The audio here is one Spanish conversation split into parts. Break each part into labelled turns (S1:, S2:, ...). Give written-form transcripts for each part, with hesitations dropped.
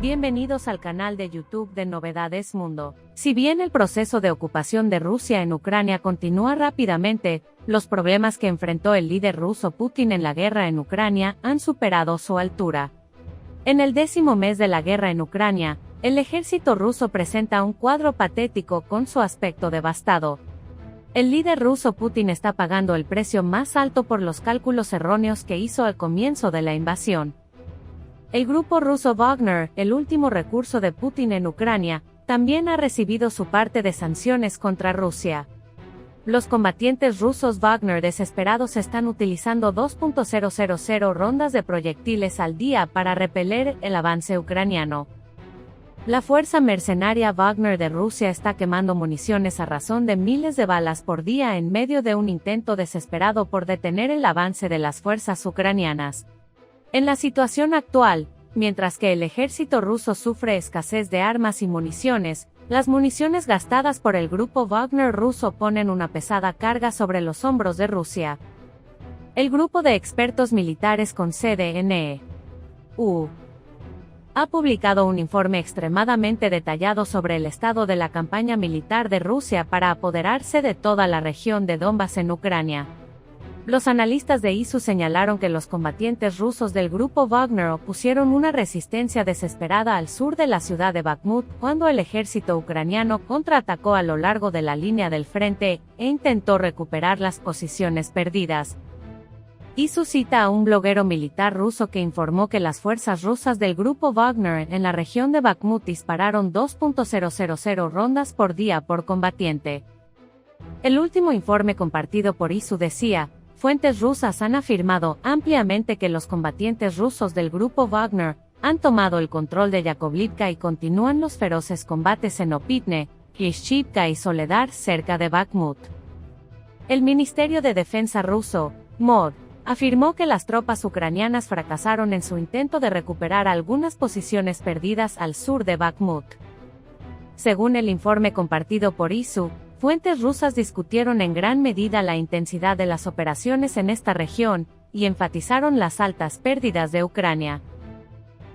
S1: Bienvenidos al canal de YouTube de Novedades Mundo. Si bien el proceso de ocupación de Rusia en Ucrania continúa rápidamente, los problemas que enfrentó el líder ruso Putin en la guerra en Ucrania han superado su altura. En el 10º mes de la guerra en Ucrania, el ejército ruso presenta un cuadro patético con su aspecto devastado. El líder ruso Putin está pagando el precio más alto por los cálculos erróneos que hizo al comienzo de la invasión. El grupo ruso Wagner, el último recurso de Putin en Ucrania, también ha recibido su parte de sanciones contra Rusia. Los combatientes rusos Wagner desesperados están utilizando 2.000 rondas de proyectiles al día para repeler el avance ucraniano. La fuerza mercenaria Wagner de Rusia está quemando municiones a razón de miles de balas por día en medio de un intento desesperado por detener el avance de las fuerzas ucranianas. En la situación actual, mientras que el ejército ruso sufre escasez de armas y municiones, las municiones gastadas por el grupo Wagner ruso ponen una pesada carga sobre los hombros de Rusia. El grupo de expertos militares con sede en EU ha publicado un informe extremadamente detallado sobre el estado de la campaña militar de Rusia para apoderarse de toda la región de Donbass en Ucrania. Los analistas de ISU señalaron que los combatientes rusos del grupo Wagner opusieron una resistencia desesperada al sur de la ciudad de Bakhmut cuando el ejército ucraniano contraatacó a lo largo de la línea del frente e intentó recuperar las posiciones perdidas. ISU cita a un bloguero militar ruso que informó que las fuerzas rusas del grupo Wagner en la región de Bakhmut dispararon 2.000 rondas por día por combatiente. El último informe compartido por ISU decía: fuentes rusas han afirmado ampliamente que los combatientes rusos del grupo Wagner han tomado el control de Yakovlivka y continúan los feroces combates en Opitne, Klishchivka y Soledar cerca de Bakhmut. El Ministerio de Defensa ruso, MOD, afirmó que las tropas ucranianas fracasaron en su intento de recuperar algunas posiciones perdidas al sur de Bakhmut. Según el informe compartido por ISU, fuentes rusas discutieron en gran medida la intensidad de las operaciones en esta región, y enfatizaron las altas pérdidas de Ucrania.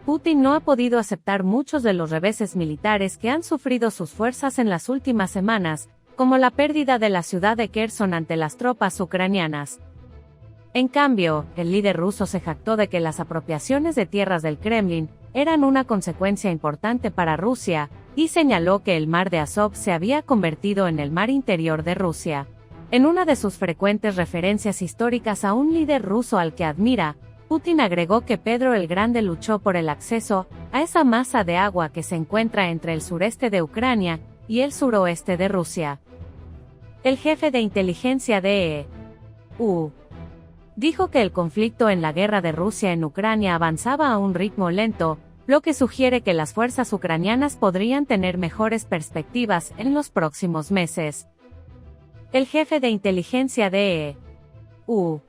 S1: Putin no ha podido aceptar muchos de los reveses militares que han sufrido sus fuerzas en las últimas semanas, como la pérdida de la ciudad de Kherson ante las tropas ucranianas. En cambio, el líder ruso se jactó de que las apropiaciones de tierras del Kremlin eran una consecuencia importante para Rusia, y señaló que el mar de Azov se había convertido en el mar interior de Rusia. En una de sus frecuentes referencias históricas a un líder ruso al que admira, Putin agregó que Pedro el Grande luchó por el acceso a esa masa de agua que se encuentra entre el sureste de Ucrania y el suroeste de Rusia. El jefe de inteligencia de EU dijo que el conflicto en la guerra de Rusia en Ucrania avanzaba a un ritmo lento, lo que sugiere que las fuerzas ucranianas podrían tener mejores perspectivas en los próximos meses. El jefe de inteligencia de EU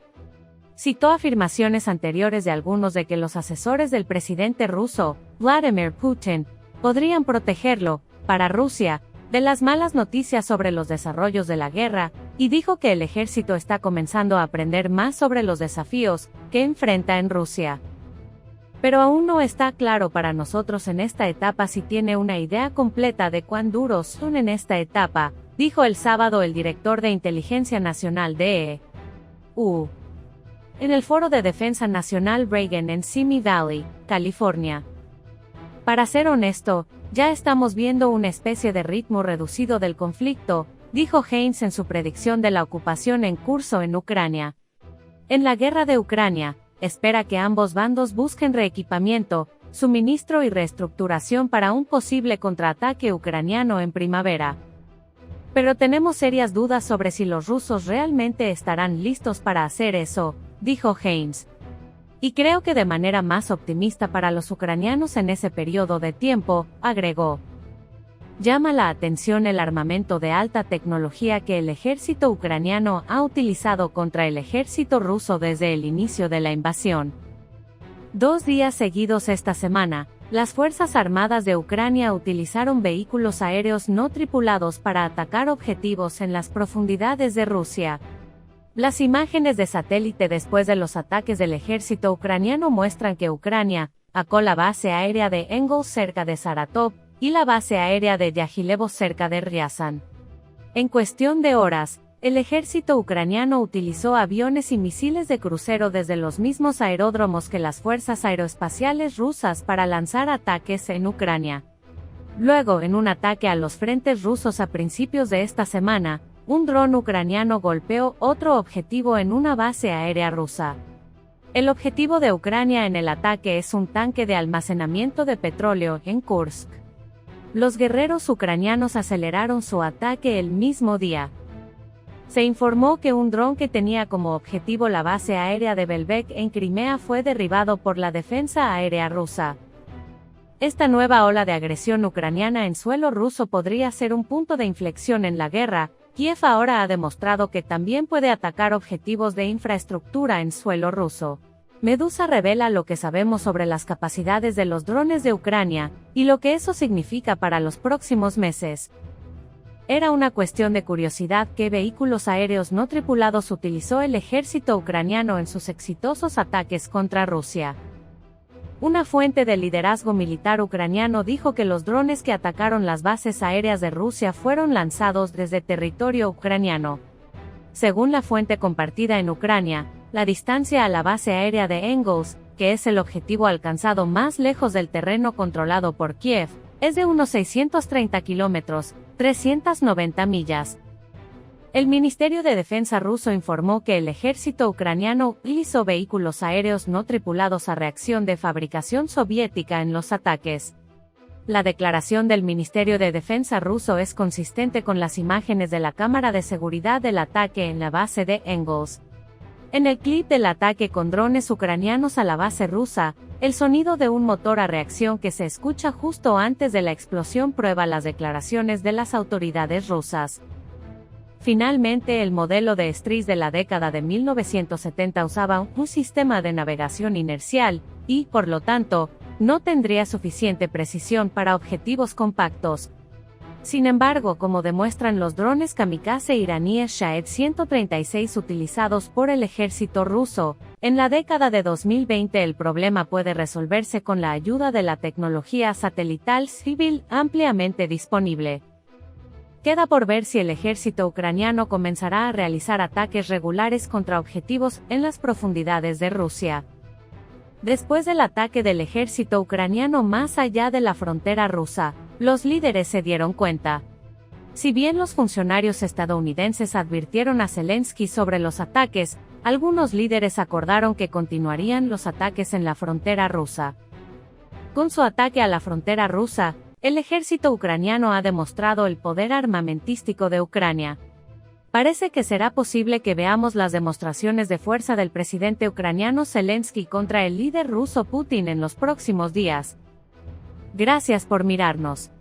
S1: citó afirmaciones anteriores de algunos de que los asesores del presidente ruso, Vladimir Putin, podrían protegerlo, para Rusia, de las malas noticias sobre los desarrollos de la guerra, y dijo que el ejército está comenzando a aprender más sobre los desafíos que enfrenta en Rusia. Pero aún no está claro para nosotros en esta etapa si tiene una idea completa de cuán duros son en esta etapa, dijo el sábado el director de Inteligencia Nacional de EU en el Foro de Defensa Nacional Reagan en Simi Valley, California. Para ser honesto, ya estamos viendo una especie de ritmo reducido del conflicto, dijo Heinz en su predicción de la ocupación en curso en Ucrania. En la guerra de Ucrania, espera que ambos bandos busquen reequipamiento, suministro y reestructuración para un posible contraataque ucraniano en primavera. Pero tenemos serias dudas sobre si los rusos realmente estarán listos para hacer eso, dijo Heinz. Y creo que de manera más optimista para los ucranianos en ese periodo de tiempo, agregó. Llama la atención el armamento de alta tecnología que el ejército ucraniano ha utilizado contra el ejército ruso desde el inicio de la invasión. 2 días seguidos esta semana, las Fuerzas Armadas de Ucrania utilizaron vehículos aéreos no tripulados para atacar objetivos en las profundidades de Rusia. Las imágenes de satélite después de los ataques del ejército ucraniano muestran que Ucrania atacó la base aérea de Engels cerca de Saratov y la base aérea de Yagilevo cerca de Ryazan. En cuestión de horas, el ejército ucraniano utilizó aviones y misiles de crucero desde los mismos aeródromos que las fuerzas aeroespaciales rusas para lanzar ataques en Ucrania. Luego, en un ataque a los frentes rusos a principios de esta semana, un dron ucraniano golpeó otro objetivo en una base aérea rusa. El objetivo de Ucrania en el ataque es un tanque de almacenamiento de petróleo en Kursk. Los guerreros ucranianos aceleraron su ataque el mismo día. Se informó que un dron que tenía como objetivo la base aérea de Belbek en Crimea fue derribado por la defensa aérea rusa. Esta nueva ola de agresión ucraniana en suelo ruso podría ser un punto de inflexión en la guerra. Kiev ahora ha demostrado que también puede atacar objetivos de infraestructura en suelo ruso. Medusa revela lo que sabemos sobre las capacidades de los drones de Ucrania, y lo que eso significa para los próximos meses. Era una cuestión de curiosidad qué vehículos aéreos no tripulados utilizó el ejército ucraniano en sus exitosos ataques contra Rusia. Una fuente del liderazgo militar ucraniano dijo que los drones que atacaron las bases aéreas de Rusia fueron lanzados desde territorio ucraniano. Según la fuente compartida en Ucrania, la distancia a la base aérea de Engels, que es el objetivo alcanzado más lejos del terreno controlado por Kiev, es de unos 630 kilómetros, 390 millas. El Ministerio de Defensa ruso informó que el ejército ucraniano utilizó vehículos aéreos no tripulados a reacción de fabricación soviética en los ataques. La declaración del Ministerio de Defensa ruso es consistente con las imágenes de la cámara de seguridad del ataque en la base de Engels. En el clip del ataque con drones ucranianos a la base rusa, el sonido de un motor a reacción que se escucha justo antes de la explosión prueba las declaraciones de las autoridades rusas. Finalmente, el modelo de Stris de la década de 1970 usaba un sistema de navegación inercial, y, por lo tanto, no tendría suficiente precisión para objetivos compactos. Sin embargo, como demuestran los drones kamikaze iraníes Shahed 136 utilizados por el ejército ruso, en la década de 2020 el problema puede resolverse con la ayuda de la tecnología satelital civil ampliamente disponible. Queda por ver si el ejército ucraniano comenzará a realizar ataques regulares contra objetivos en las profundidades de Rusia. Después del ataque del ejército ucraniano más allá de la frontera rusa, los líderes se dieron cuenta. Si bien los funcionarios estadounidenses advirtieron a Zelensky sobre los ataques, algunos líderes acordaron que continuarían los ataques en la frontera rusa. Con su ataque a la frontera rusa, el ejército ucraniano ha demostrado el poder armamentístico de Ucrania. Parece que será posible que veamos las demostraciones de fuerza del presidente ucraniano Zelensky contra el líder ruso Putin en los próximos días. Gracias por mirarnos.